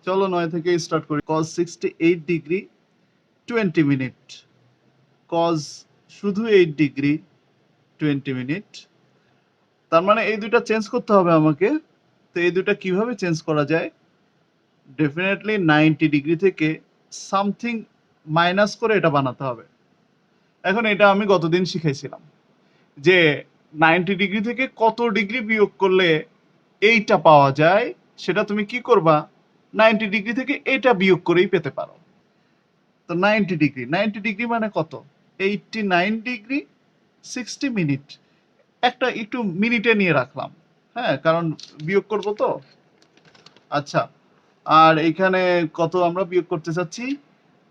চলো 9 থেকে স্টার্ট করি। cos 68 ডিগ্রি 20 মিনিট, cos শুধু 8 ডিগ্রি 20 মিনিট। তার মানে এই দুইটা চেঞ্জ করতে হবে আমাকে। তো এই দুইটা কিভাবে চেঞ্জ করা যায়? ডেফিনেটলি 90 ডিগ্রি থেকে সামথিং মাইনাস করে এটা বানাতে হবে। এখন এটা আমি গতদিন শিখাইছিলাম যে 90 ডিগ্রি থেকে কত ডিগ্রি বিয়োগ করলে এইটা পাওয়া যায়, সেটা তুমি কি করবা? 90 ডিগ্রি থেকে এটা বিয়োগ করেই পেতে পারো। তো 90 ডিগ্রি মানে কত? 89 ডিগ্রি 60 মিনিট। একটা একটু মিনিটে নিয়ে রাখলাম, হ্যাঁ, কারণ বিয়োগ করব তো। আচ্ছা, আর এখানে কত আমরা বিয়োগ করতে চাচ্ছি?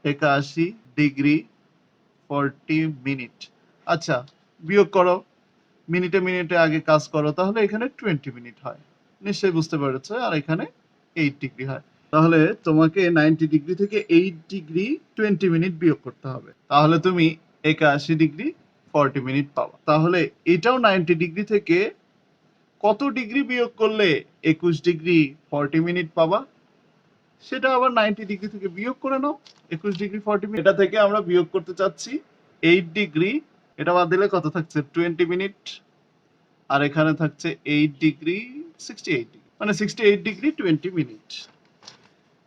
81 ডিগ্রি 40 মিনিট। আচ্ছা, বিয়োগ করো, মিনিটে মিনিটে আগে কাজ করো, তাহলে এখানে 20 মিনিট হয়। নিশ্চয়ই বুঝতে পেরেছো। আর এখানে 8 ডিগ্রি হয়। তাহলে তোমাকে 90 ডিগ্রি থেকে 8 ডিগ্রি 20 মিনিট বিয়োগ করতে হবে। তাহলে তুমি 81 ডিগ্রি 40 মিনিট পাবা। তাহলে এটাও 90 ডিগ্রি থেকে কত ডিগ্রি বিয়োগ করলে 21 ডিগ্রি 40 মিনিট পাবা? সেটা আবার 90 ডিগ্রি থেকে বিয়োগ করে নাও, 21 ডিগ্রি 40 মিনিট। এটা থেকে আমরা বিয়োগ করতে চাচ্ছি 8 ডিগ্রি, এটা বাদ দিলে কত থাকছে? 20 মিনিট। আর এখানে থাকছে 8 ডিগ্রি 68 ডিগ্রি, মানে 68 ডিগ্রি 20 মিনিট।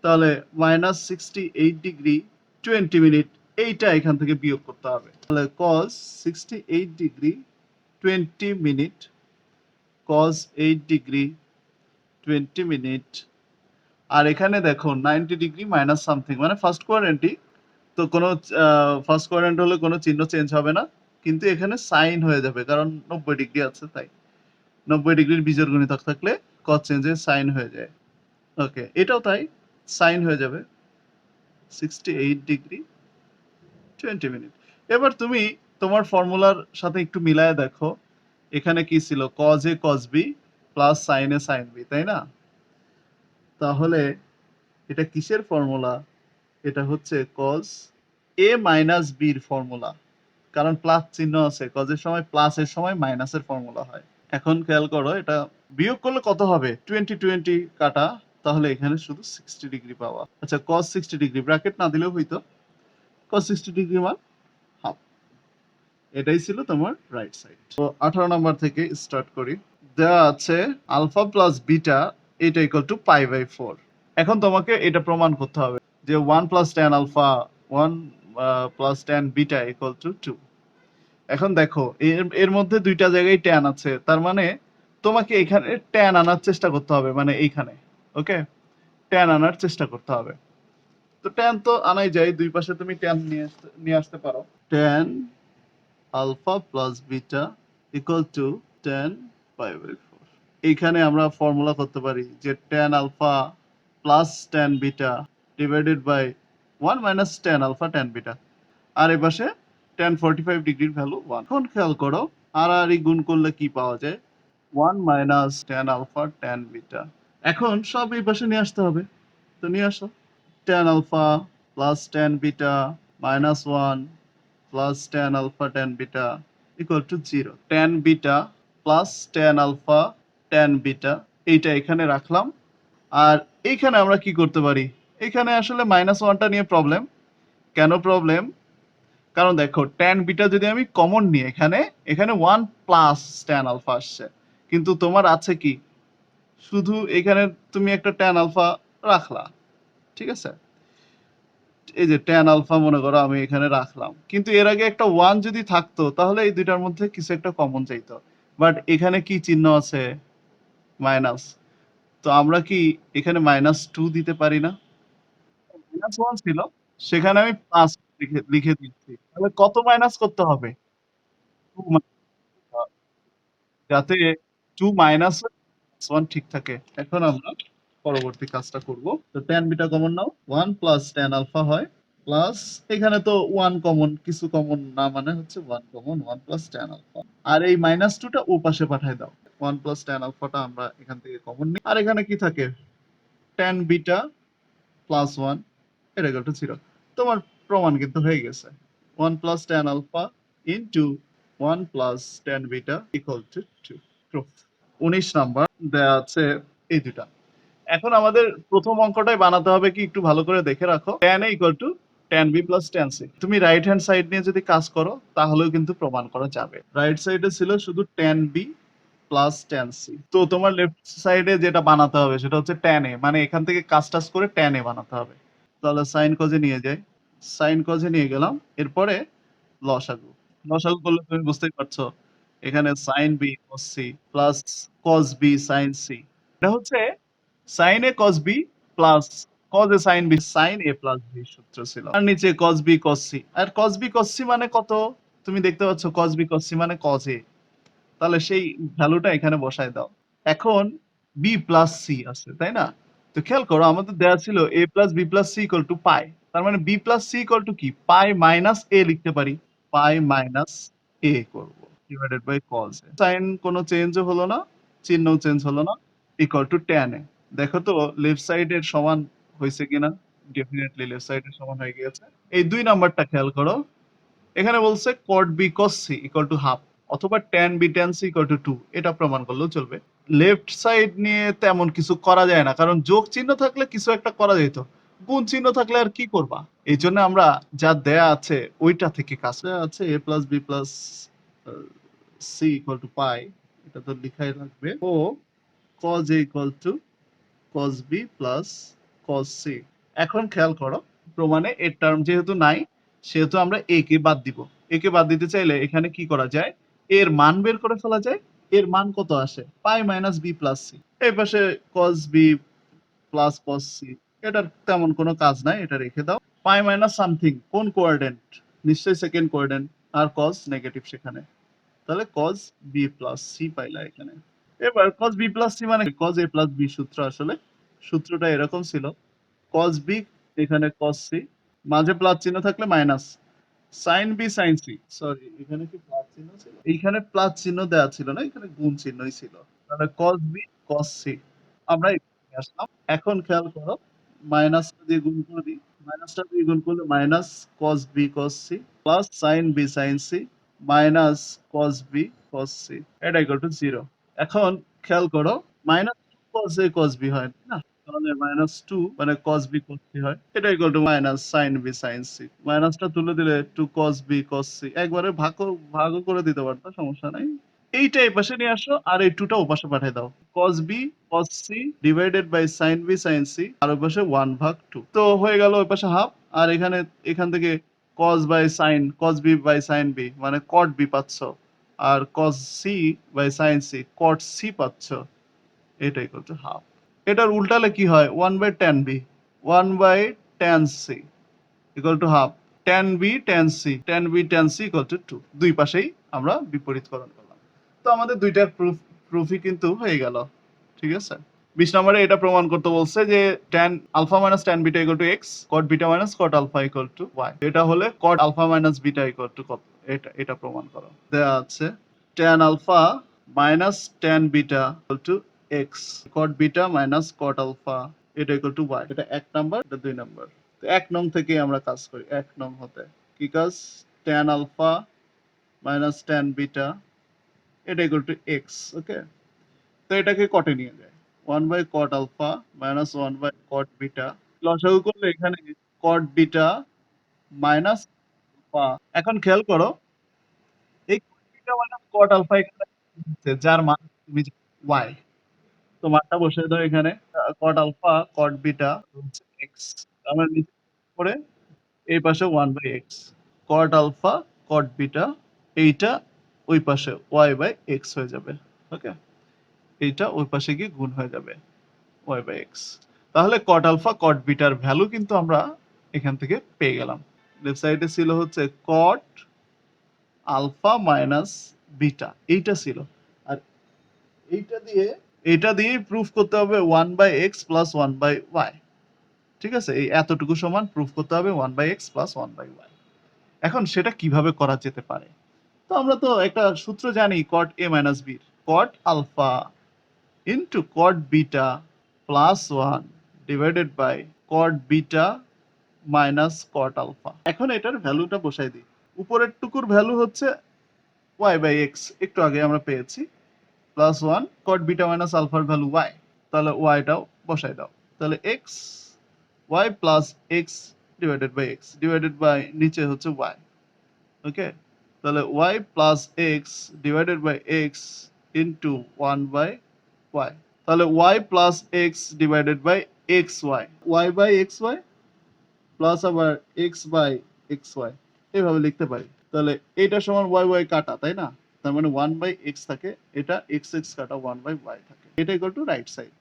তাহলে -68 ডিগ্রি 20 মিনিট, এইটা এখান থেকে বিয়োগ করতে হবে। তাহলে cos 68 degree 20 minute, cos 8 degree 20 minute. আর এখানে দেখো 90 ডিগ্রি মাইনাস সামথিং, মানে ফার্স্ট কোয়াড্রেন্টই তো, কোনো ফার্স্ট কোয়াড্রেন্ট হলে কোনো চিহ্ন চেঞ্জ হবে না, কিন্তু এখানে সাইন হয়ে যাবে কারণ 90 ডিগ্রি আছে তাই। 90 ডিগ্রির বীজের গুণিতক থাকলে cos চেঞ্জে সাইন হয়ে যায়। ওকে, এটাও তাই, সাইন হয়ে যাবে 68 ডিগ্রি 20 মিনিট। এবার তুমি তোমার ফর্মুলার সাথে একটু মিলায় দেখো, এখানে কি ছিল? cos a cos b plus sin a sin b, তাই না? তাহলে এটা কিসের ফর্মুলা? এটা হচ্ছে cos a মাইনাস b এর ফর্মুলা, কারণ প্লাস চিহ্ন আছে, cos এর সময় প্লাস এর সময় মাইনাসের ফর্মুলা হয়। এখন খেয়াল করো, এটা বিয়োগ করলে কত হবে? 20 20 কাটা, তাহলে এখানে শুধু 60 ডিগ্রি পাওয়া। আচ্ছা, cos 60 ডিগ্রি ব্র্যাকেট না দিলেও হইতো, cos 60 ডিগ্রি মান হাফ। এটাই ছিল তোমার রাইট সাইড। তো 18 নাম্বার থেকে স্টার্ট করি। দেওয়া আছে আলফা প্লাস বিটা এটা ইকুয়াল টু π/4। এখন তোমাকে এটা প্রমাণ করতে হবে যে 1 plus tan alpha 1 plus tan beta equal to 2। এখন দেখো এর মধ্যে দুইটা জায়গায় tan আছে, তার মানে তোমাকে এখানে tan আনার চেষ্টা করতে হবে, মানে এইখানে। ওকে, tan আনার চেষ্টা করতে হবে। তো tan তো আনাই যায়, দুই পাশে তুমি tan নিয়ে আসতে পারো। tan alpha plus beta equal to tan π/4। এইখানে আমরা ফর্মুলা করতে পারি যে tan alpha plus tan beta divided by 1 minus tan alpha tan beta. আর এই পাশে tan 45 ডিগ্রির ভ্যালু 1। এখন খেয়াল করো, আর গুণ করলে কি পাওয়া যায়? 1 minus tan alpha tan beta. এখন সব এই পাশে নিয়ে আসতে হবে, তো নিয়ে আসো। tan alpha plus tan beta minus 1 plus tan alpha tan beta equal to 0। tan beta plus tan alpha tan beta এইটা এখানে রাখলাম। আর এইখানে আমরা কি করতে পারি? এখানে আসলে -1টা নিয়ে প্রবলেম। কেন প্রবলেম? কারণ দেখো tan বিটা যদি আমি কমন নিই, এখানে 1 প্লাস tan আলফা আসছে, কিন্তু তোমার আছে কি? শুধু এখানে তুমি একটা tan আলফা রাখলা, ঠিক আছে? এই যে tan আলফা মনে করো আমি এখানে রাখলাম, কিন্তু এর আগে একটা 1 যদি থাকতো তাহলে এই দুইটার মধ্যে কিছু একটা কমন চাইতো। বাট এখানে কি চিহ্ন আছে? মাইনাস। তো আমরা কি এখানে -2 দিতে পারি না? -1 ছিল, সেখানে আমি প্লাস লিখে দিচ্ছি। তাহলে কত মাইনাস করতে হবে? 2 যাতে 2 মাইনাস 1 ঠিক থাকে। এখন আমরা পরবর্তী কাজটা করব। তো tan বিটা কমন নাও, 1 প্লাস tan আলফা হয় প্লাস এখানে তো 1 কমন, কিছু কমন না মানে হচ্ছে 1 কমন, 1 প্লাস tan আলফা। আর এই -2 টা ও পাশে পাঠায় দাও। 1 প্লাস tan আলফাটা আমরা এখান থেকে কমন নিই। আর এখানে কি থাকে? tan বিটা প্লাস 1 এটা ইকুয়াল টু 0। তোমার প্রমাণ কিন্তু হয়ে গেছে। 1 plus tan alpha into 1 plus tan beta equal to 2। Proof. 19 number দেয়া আছে এই দুটা। এখন আমাদের প্রথম অঙ্কটাই বানাতে হবে কি একটু ভালো করে দেখে রাখো। tan a equal to tan b plus tan c। তুমি রাইট হ্যান্ড সাইড নিয়ে যদি কাজ করো তাহলেও কিন্তু প্রমাণ করা যাবে। রাইট সাইডে ছিল শুধু tan b plus tan c। তো তোমার লেফট সাইডে যেটা বানাতে হবে সেটা হচ্ছে tan a, মানে এখান থেকে কাজ টাজ করে tan a বানাতে হবে। তাহলে সাইন কজে নিয়ে যাই, সাইন কজে নিয়ে গেলাম, এরপরে লসাগু। লসাগু করলে তুমি বুঝতেই পারছো এখানে sin b cos c plus cos b sin c। এটা হচ্ছে sin a cos b plus cos a sin b, sin a plus b সূত্র ছিল। আর নিচে cos b cos c, আর cos b cos c মানে কত? তুমি দেখতে পাচ্ছ cos b cos c মানে cos a। তাহলে সেই ভ্যালুটা এখানে বসায় দাও। এখন b প্লাস c আছে তাই না? তো খেয়াল করো আমাদের দেওয়া ছিল a plus b plus c equal to pi. তার মানে b plus c equal to কি? পাই মাইনাস a লিখতে পারি। পাই মাইনাস a করব divided by cos a। Sine কোনো চেঞ্জও হলো না, চিহ্নও চেঞ্জ হলো না, ইকুয়াল টু tan a। দেখো তো লেফট সাইডের সমান হয়েছে কিনা? ডেফিনেটলি লেফট সাইডের সমান হয়ে গিয়েছে। এই 2 নাম্বারটা খেয়াল করো। এখানে বলছে cot b cos c equal to half অথবা tan b tan c equal to 2, এটা প্রমাণ করলেও চলবে। লেফট সাইড নিয়ে তেমন কিছু করা যায় না, কারণ যোগ চিহ্ন থাকলে কিছু একটা করা যেত, গুণ চিহ্ন থাকলে আর কি করবা? এই জন্য আমরা যা দেয়া আছে ওইটা থেকে কাজ দেয়া আছে a plus b plus c equal to pi, এটা তো লিখাই লাগবে, ও cos a equal to cos b plus cos c। এখন খেয়াল করো প্রমাণে এর টার্ম যেহেতু নাই সেহেতু আমরা a কে বাদ দিব। a কে বাদ দিতে চাইলে এখানে কি করা যায়? এর মান বের করে ফেলা যায়। এর মান কত আসে? পাই মাইনাস b প্লাস c। এই পাশে cos b plus cos c, এটার তেমন কোনো কাজ নাই, এটা রেখে দাও। পাই মাইনাস সামথিং কোন কোঅর্ডিনেট? নিশ্চয়ই সেকেন্ড কোঅর্ডিনেট, আর cos নেগেটিভ সেখানে, তাহলে cos b প্লাস c পাইলা এখানে। এবার cos b প্লাস c মানে cos a প্লাস b সূত্র, আসলে সূত্রটা এরকম ছিল cos b এখানে cos c, মাঝে প্লাস চিহ্ন থাকলে minus, sin b sin c। Sorry এখানে কি প্লাস চিহ্ন ছিল? এইখানে প্লাস চিহ্ন দেওয়া ছিল না, এখানে গুণ চিহ্নই ছিল। তাহলে cos b cos c আমরা এখানে আসলাম। এখন খেয়াল করো মাইনাসটা দিয়ে গুণ করে দিই, মাইনাসটা দিয়ে গুণ করলে minus cos b cos c plus sin b sin c minus cos b cos c, এটা ইকুয়াল টু 0। এখন খেয়াল করো minus cos a cos b হয় না, তাহলে মাইনাস 2 মানে cos b cos c হয়, এটা equal two minus sin b sin c। মাইনাসটা তুলে দিলে 2 cos b cos c, একবারে ভাগও করে দিতে পারতো, সমস্যা নাই। এইটা এই পাশে নিয়ে আসো আর এই 2টা ও পাশে পাঠিয়ে দাও। cos b cos c divided by sin b sin c, আর ওই পাশে 1/2 তো হয়ে গেল ওই পাশে হাফ। আর এখানে এখান থেকে cos by sin cos b by sin b মানে cot b পাচ্ছ, আর cos c by sin c cot c পাচ্ছ, এটা ইকুয়াল টু হাফ। এটার উল্টালে কি হয়? 1/tan b 1/tan c equal to half. tan b tan c tan b tan c equal to 2। দুই পাশেই আমরা বিপরীতকরণ করলাম। তো আমাদের দুইটার প্রুফই কিন্তু হয়ে গেল। ঠিক আছে, 20 নম্বরে এটা প্রমাণ করতে বলছে যে tan alpha minus tan beta equal to x, cot beta minus cot alpha equal to y। এটা হলে cot alpha minus beta equal to কত, এটা প্রমাণ করো। দেয়া আছে tan alpha minus tan beta equal to x, cot beta minus cot alpha এটা equal to y। এটা 1 নাম্বার, এটা 2 নাম্বার। তো 1 নং থেকে আমরা কাজ করি। 1 নং হতে কি কাজ? tan alpha minus tan beta এটা ইকুয়াল টু x। ওকে, তো এটাকে কটে নিয়ে যায় 1/cot alpha minus 1/cot beta, লসাগু করলে এখানে cot বিটা মাইনাস আলফা। এখন খেয়াল করো এই cot beta minus cot alpha এখানে হচ্ছে, যার মান তুমি y, তো মানটা বসিয়ে দাও এখানে। cot আলফা cot বিটা হচ্ছে x, আমরা নিচে করে এই পাশে 1/x, cot alpha cot beta এইটা ওই পাশে y/x হয়ে যাবে। ওকে, এইটা ওই পাশে গিয়ে গুণ হয়ে যাবে y/x। তাহলে cot আলফা cot বিটার ভ্যালু কিন্তু আমরা এখান থেকে পেয়ে গেলাম। লেফট সাইডে ছিল হচ্ছে cot আলফা মাইনাস বিটা, এইটা ছিল। আর এইটা দিয়েই প্রুফ করতে হবে 1/x প্লাস 1/y। ঠিক আছে, এই এতটুকু সমান প্রুফ করতে হবে 1/x প্লাস 1/y। এখন সেটা কিভাবে করা যেতে পারে? তো আমরা তো একটা সূত্র জানি cot a minus b, cot alpha into cot beta plus 1 divided by cot beta minus cot alpha. এখন এটার ভ্যালুটা বসাই দিই। উপরের টুকুর ভ্যালু হচ্ছে y/x, একটু আগে আমরা পেয়েছি, প্লাস 1 cot বিটা মাইনাস আলফার ভ্যালু y। তাহলে ওয়াইটাও বসাই দাও। তাহলে x y plus x divided by x divided by নিচে হচ্ছে ওয়াই। ওকে, তাহলে y plus x divided by x into one by y. তাহলে y plus x divided by x y, y by x y plus আবার x by x y, এইভাবে লিখতে পারি। তাহলে এটা সমান ওয়াই ওয়াই কাটা, তাই না? তার মানে ওয়ান বাই এক্স থাকে, এটা এক্স এক্স কাটা ওয়ান বাই ওয়াই থাকে। এটা equal two right side.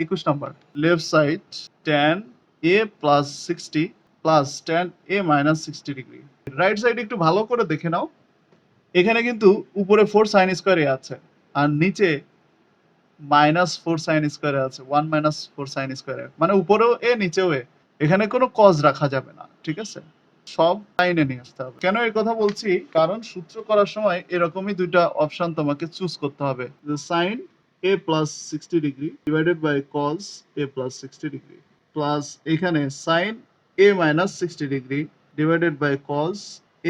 21 number, left side tan a plus 60 plus tan a minus 60 degree. Right side একটু ভালো করে দেখে নাও, এখানে কিন্তু উপরে 4 সাইন স্কয়ার এ আছে আর নিচে মাইনাস 4 সাইন স্কয়ার আছে, 1 মাইনাস 4 সাইন স্কয়ার, মানে উপরেও এ নিচেও এ, এখানে কোনো কজ রাখা যাবে না, ঠিক আছে? সব লাইনে নিয়ে আসতে হবে। কেন এই কথা বলছি? কারণ সূত্র করার সময় এরকমই দুইটা অপশন তোমাকে চুজ করতে হবে, sine a plus 60 degree divided by cos a plus 60 degree plus এখানে sine a minus 60 degree divided by cos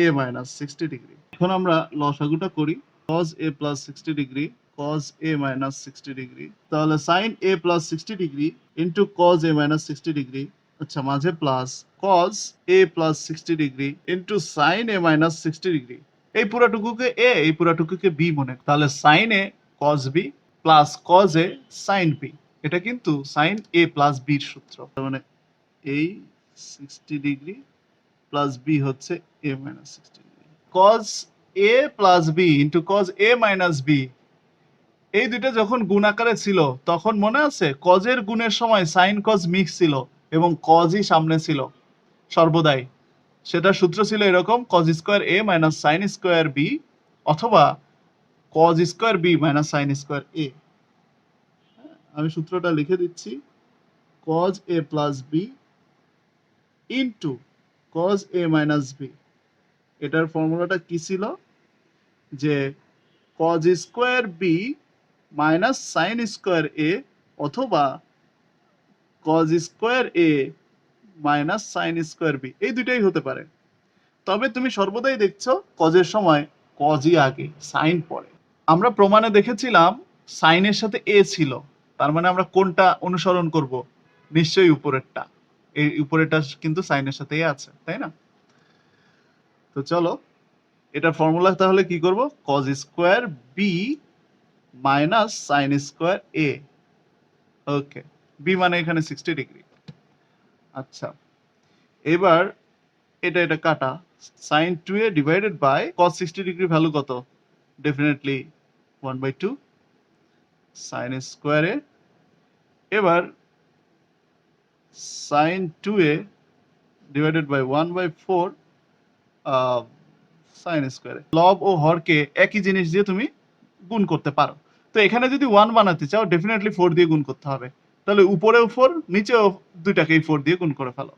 a minus 60 degree. এখন আমরা লসাগুটা করি, cos a plus 60 degree cos a minus 60 degree, তাহলে sin a plus 60 degree into cos a minus 60 degree, আচ্ছা মাঝে plus cos a plus 60 degree into sin a minus 60 degree. এই পুরাটুকুকে a, এই পুরাটুকুকে b মনে, তাহলে sin a cos b plus cos a sin b। এটা কিন্তু sin a plus b এর সূত্র, তার মানে এই 60 ডিগ্রি প্লাস b হচ্ছে a minus 60 degree. cos a plus b into cos a minus b, এই দুইটা যখন গুণ আকারে ছিল তখন মনে আছে কজের গুণের সময় সাইন কজ মিক্স ছিল এবং কজই সামনে ছিল সর্বদাই। সেটা সূত্র ছিল এরকম, cos square a minus sine square b অথবা cos square b minus sine square a। আমি সূত্রটা লিখে দিচ্ছি, cos a plus b into cos a minus b। এটার ফর্মুলাটা কি ছিল? যে cos square b minus sine square a অথবা cos square a minus sine square b, এই দুইটাই হতে পারে। তবে তুমি সর্বদাই দেখছো কজের সময় কজই আগে, সাইন পরে। আমরা প্রমাণে দেখেছিলাম সাইনের সাথে a ছিল, তার মানে আমরা কোনটা অনুসরণ করব? নিশ্চয়ই উপরেরটা। এই উপরেরটা কিন্তু সাইনের সাথেই আছে, তাই না? তো চলো এটার ফর্মুলা তাহলে কি করব, cos square b minus sine square a। Okay, b মানে এখানে 60 ডিগ্রি। আচ্ছা, এবার এটা এটা কাটা, sin 2a divided by cos 60 degree value কত? Definitely 1/2 sin square a। এবার sin 2a divided by 1/4 sin square a। লব ও হরকে একই জিনিস দিয়ে তুমি গুণ করতে পারো। তো এখানে যদি 1 বানাতে চাও ডেফিনেটলি 4 দিয়ে গুণ করতে হবে। তাহলে উপরেও 4 নিচেও দুইটাকেই 4 দিয়ে গুণ করে ফেলো।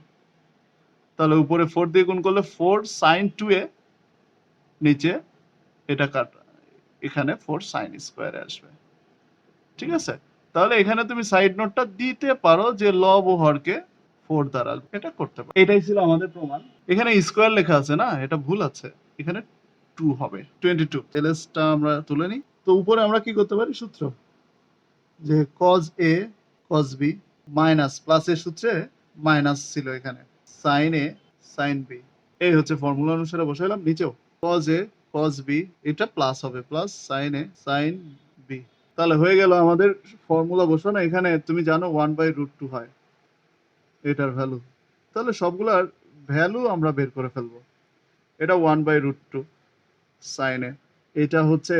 তাহলে উপরে 4 দিয়ে গুণ করলে 4 sin 2a, নিচে এটা কাটা, এখানে 4 sin স্কয়ার আসবে। ঠিক আছে? তাহলে এখানে তুমি সাইড নোটটা দিতে পারো যে লব ও হরকে 4 দ্বারা, এটা করতে পারো। এটাই ছিল আমাদের প্রমাণ। এখানে স্কয়ার লেখা আছে না, এটা ভুল আছে, এখানে 2 হবে 22। এলএসটা আমরা তুলে নিই। তো উপরে আমরা কি করতে পারি? সূত্র যে cos a cos b minus প্লাসের সূত্রে মাইনাস ছিল এখানে, sin a sin b, এই হচ্ছে ফর্মুলা অনুসারে বসাইলাম। নিচেও cos a cos b, এটা প্লাস হবে, plus sin a sin b। তাহলে হয়ে গেল আমাদের ফর্মুলা বসানো। এখানে তুমি জানো 1/√2 হয় এটার ভ্যালু, তাহলে সবগুলার ভ্যালু আমরা বের করে ফেলবো। এটা 1/√2 sin a, এটা হচ্ছে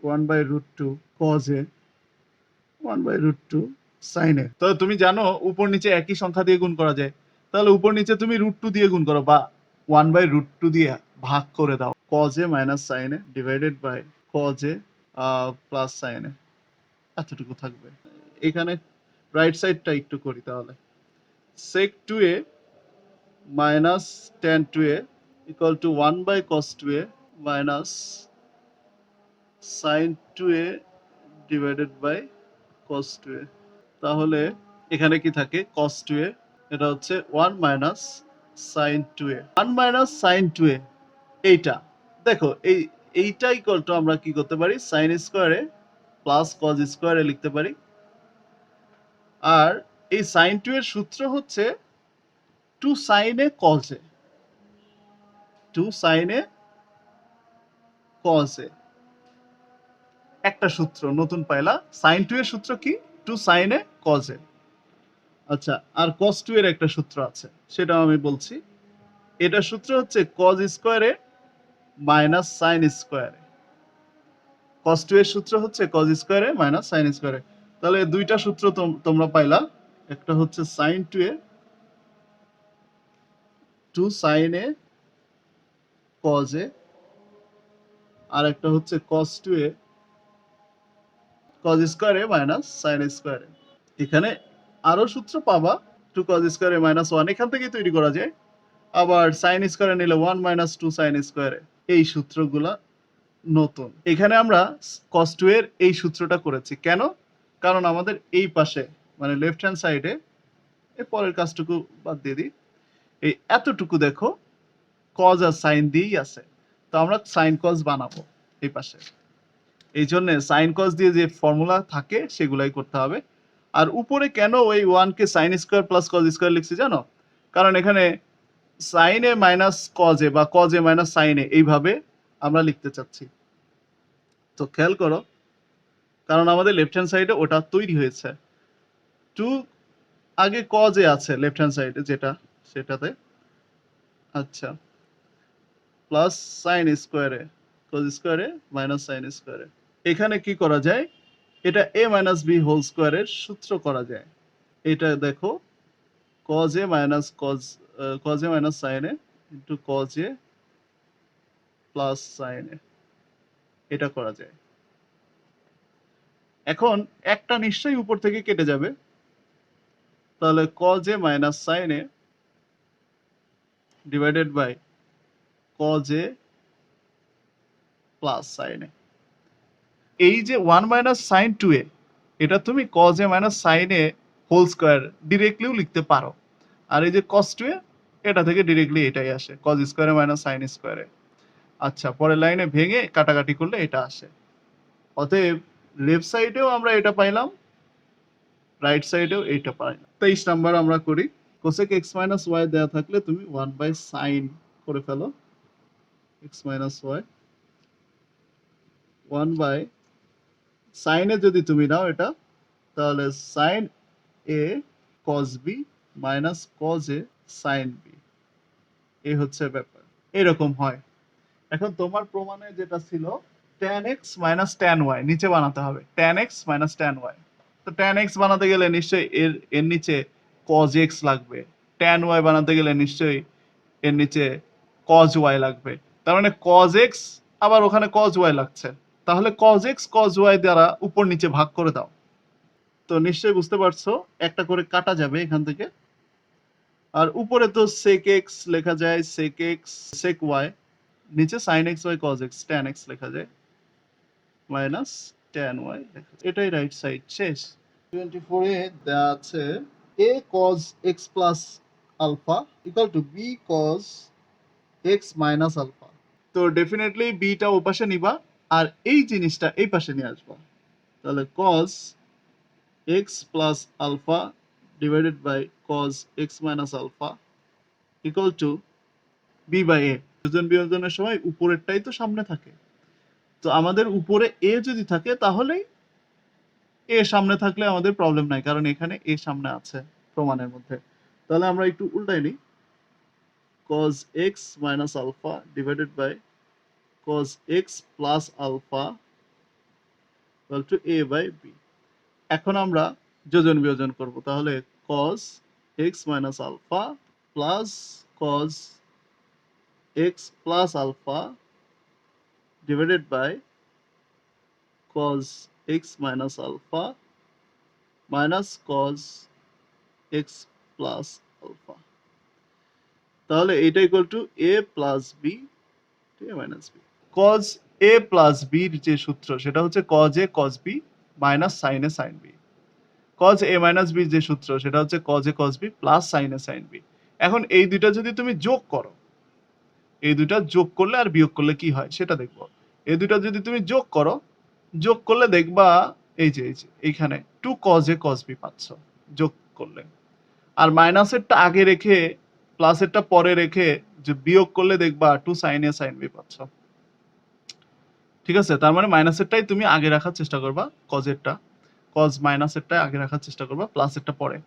1/√2 cos a, 1/√2 sin a। তো তুমি জানো উপর নিচে একই সংখ্যা দিয়ে গুণ করা যায়, তাহলে উপর নিচে তুমি √2 দিয়ে গুণ করো বা 1/√2 দিয়ে ভাগ করে দাও। cos a minus sin a divided by cos a plus sin a, এতটুকু থাকবে। এখানে রাইট সাইডটা একটু করি তাহলে, sec 2a minus tan 2a equal to 1/cos 2a minus sin 2a divided by cos 2a। তাহলে এখানে কি থাকে? cos 2a, এটা হচ্ছে 1 minus sin 2a, 1 minus sin 2a। এইটা দেখো, এইটা ইকুয়াল টু আমরা কি করতে পারি? sin স্কয়ারে প্লাস cos স্কয়ারে লিখতে পারি আর এই sin 2 এর সূত্র হচ্ছে 2 sin a cos a, 2 sin a cos a। একটা সূত্র নতুন পাইলা, sin 2 এর সূত্র কি? 2 sin a cos a। আচ্ছা, আর cos 2 এর একটা সূত্র আছে, সেটাও আমি বলছি। এটার সূত্র হচ্ছে cos স্কয়ারে মাইনাস sin স্কয়ারে। cos 2 এর সূত্র হচ্ছে cos স্কয়ারে মাইনাস sin স্কয়ারে। তাহলে দুইটা সূত্র তোমরা পাইলা, একটা হচ্ছে sin 2 এর 2 sin a cos a, আর একটা হচ্ছে cos 2 এ cos স্কয়ারে মাইনাস sin স্কয়ারে। এখানে আরো সূত্র পাবা, 2 cos স্কয়ারে মাইনাস 1 এখান থেকেই তৈরি করা যায়। আবার sin স্কয়ারে নিলে 1 মাইনাস 2 sin স্কয়ারে। এই সূত্রগুলা নতুন। এখানে আমরা cos 2 এর এই সূত্রটা করেছি কেন? কারণ আমাদের এই পাশে মানে লেফট হ্যান্ড সাইডে, এর পরের কাজটুকু বাদ দিয়ে দিই, এই এতটুকু দেখো cos আর sin দিয়েই আছে, তো আমরা sin cos বানাবো এই পাশে। এই জন্য sin cos দিয়ে যে ফর্মুলা থাকে সেগুলাই করতে হবে। আর উপরে কেন ওই 1 কে sin square plus cos square লিখছি জানো? কারণ এখানে sin a minus cos a বা cos a minus sin a এইভাবে আমরা লিখতে চাচ্ছি। তো খেয়াল করো, কারণ আমাদের লেফট হ্যান্ড সাইডে ওটা তৈরি হয়েছে। 2 আগে cos a আছে লেফট হ্যান্ড সাইডে যেটা, সেটাতে আচ্ছা প্লাস sin স্কয়ারে cos স্কয়ারে মাইনাস sin স্কয়ারে। এখানে কি করা যায়? এটা a মাইনাস b হোল স্কয়ারের সূত্র করা যায়। এটা দেখো cos a minus cos a minus sin a into cos a plus sin a, এটা করা যায়। এখন একটা নিশ্চয়ই উপর থেকে কেটে যাবে, তাহলে cos a minus sin a divided by cos a plus sin a। এই যে 1 মাইনাস sin 2a, এটা তুমি cos a minus sin a whole square ডিরেক্টলিও লিখতে পারো। আর এই যে cos 2a, এটা থেকে ডিরেক্টলি এটাই আসে, cos স্কয়ারে মাইনাস sin স্কয়ারে। আচ্ছা, পরের লাইনে ভেঙে কাটাকাটি করলে এটা আসে। অতএব লেফট সাইডেও আমরা এটা পাইলাম, রাইট সাইডেও এইটা পাইলাম। 23 নাম্বার আমরা করি। cosec x minus y দেয়া থাকলে তুমি 1 বাই sin করে ফেলো, x minus y 1 by sin a যদি তুমি নাও এটা, তাহলে sin a cos b minus cos a sin b, এই হচ্ছে ব্যাপার। এরকম হয়। এখন তোমার প্রমাণে যেটা ছিল tan x minus tan y নিচে বানাতে হবে, tan x minus tan y। তো tan x বানাতে গেলে নিশ্চয়ই এর নিচে cos x লাগবে, tan y বানাতে গেলে নিশ্চয়ই এর নিচে cos y লাগবে। তার মানে cos x আবার ওখানে cos y লাগছে, তাহলে cos x cos y দ্বারা উপর নিচে ভাগ করে দাও। তো নিশ্চয়ই বুঝতে পারছো, একটা করে কাটা যাবে এখান থেকে। আর উপরে তো sec x লেখা যায়, sec x sec y, নিচে sin x by cos x tan x লেখা যায়, মাইনাস tan y লেখা যায়। এটাই রাইট সাইড, শেষ। 24 এ দেয়া আছে a cos x plus alpha equal to b cos x minus alpha। তো ডেফিনেটলি b টা ওপাশে নিবা আর এই জিনিসটা এই পাশে নিয়ে আসবা। তাহলে cos x plus alpha divided by cos x minus alpha equal to b by a। যোজন বিয়োজনের সময় উপরেরটাই তো সামনে থাকে, তো আমাদের উপরে a যদি থাকে তাহলেই a সামনে থাকলে আমাদের প্রবলেম নাই, কারণ এখানে a সামনে আছে প্রমাণের মধ্যে। তাহলে আমরা একটু উল্টাই নিই, cos x minus alpha divided by cos x plus alpha equal to a by b। এখন আমরা যোজন বিয়োজন করব, তাহলে cos x minus alpha plus cos x plus alpha divided by cos x minus alpha minus cos x plus alpha। তাহলে এটা equal to a plus b to a minus b। cos a plus b এর যে সূত্র সেটা হচ্ছে cos a cos b minus sin a sin b। cos a minus b যে সূত্র সেটা হচ্ছে cos a cos b plus sin a sin b। এখন এই দুইটা যদি তুমি যোগ করো, এই দুইটা যোগ করলে আর বিয়োগ করলে কি হয় সেটা দেখবো। এই দুইটা যদি তুমি যোগ করো, যোগ করলে দেখবা এই যে এইখানে 2 cos a cos b পাচ্ছ। যোগ করলে। আর মাইনাসেরটা আগে রেখে প্লাসেরটা পরে রেখে যে বিয়োগ করলে দেখবা 2 sin a sin b পাচ্ছ। ঠিক আছে? তার মানে মাইনাসেরটাই তুমি আগে রাখার চেষ্টা করবা, কজেরটা। কজ মাইনাসেরটাই আগে রাখার চেষ্টা করবা, প্লাসেরটা পরে।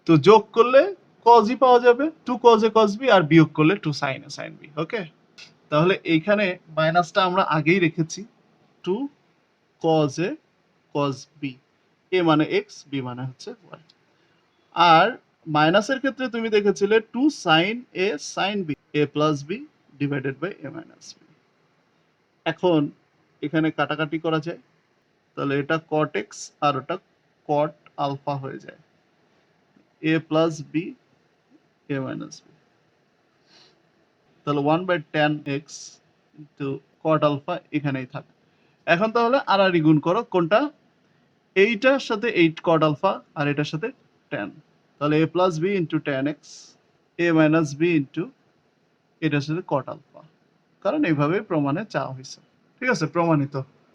তো যোগ করলে কজই পাওয়া যাবে, 2 cos a cos b, আর বিয়োগ করলে 2 sin a sin b। ওকে? তাহলে এইখানে মাইনাসটা আমরা আগেই রেখেছি, 2 cos a cos b, a মানে x, b মানে হচ্ছে y। আর মাইনাসের ক্ষেত্রে তুমি দেখেছিলে 2 sin a sin b, a plus b divided by a minus b। এখন এখানে কাটাকাটি করা যায়, তাহলে এটা cot x আর ওটা cot আলফা হয়ে যায়, a plus b a minus b। তাহলে 1/10x ইন্টু cot আলফা এখানেই থাকে। এখন তাহলে আড়াআড়ি গুণ করো, কোনটা? এইটার সাথে 8 cot আলফা আর এটার সাথে 10, তাহলে a plus b into 10x a minus b into এটার সাথে cot আলফা, কারণ এইভাবে প্রমাণে চাওয়া হয়েছে। ঠিক আছে, প্রমাণিত।